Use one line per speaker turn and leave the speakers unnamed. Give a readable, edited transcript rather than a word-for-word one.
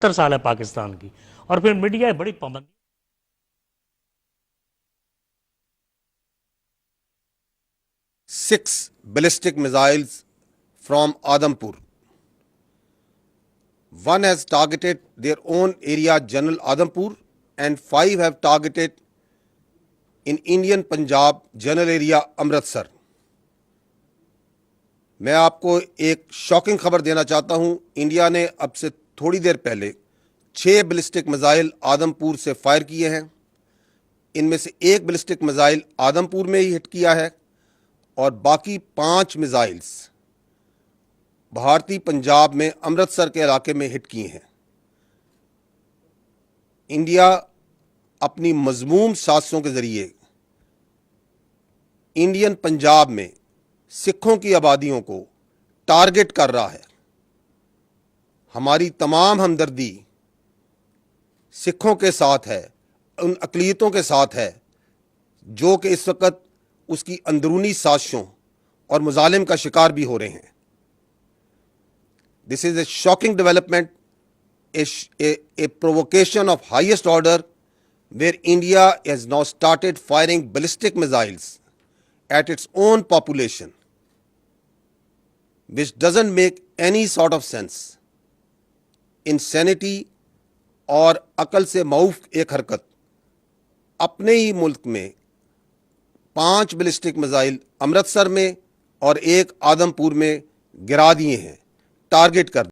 70 سال ہے پاکستان کی، اور پھر میڈیا بڑی پابندی.
6 ballistic missiles from Adampur. One has targeted their own area, General Adampur, and 5 have targeted in Indian Punjab, General area, Amritsar. میں آپ کو ایک شاکنگ خبر دینا چاہتا ہوں. انڈیا نے اب سے تھوڑی دیر پہلے 6 بلسٹک میزائل آدمپور سے فائر کیے ہیں. ان میں سے ایک بلسٹک میزائل آدمپور میں ہی ہٹ کیا ہے اور باقی 5 میزائلز بھارتی پنجاب میں امرتسر کے علاقے میں ہٹ کیے ہیں. انڈیا اپنی مذموم سازشوں کے ذریعے انڈین پنجاب میں سکھوں کی آبادیوں کو ٹارگٹ کر رہا ہے. ہماری تمام ہمدردی سکھوں کے ساتھ ہے، ان اقلیتوں کے ساتھ ہے جو کہ اس وقت اس کی اندرونی سازشوں اور مظالم کا شکار بھی ہو رہے ہیں. This is a shocking development, a provocation of highest order where India has now started firing ballistic missiles at its own population, which doesn't make any sort of sense. Insanity اور عقل سے معوف ایک حرکت. اپنے ہی ملک میں 5 بلسٹک میزائل امرتسر میں اور ایک آدمپور میں گرا دیے ہیں, ٹارگٹ کر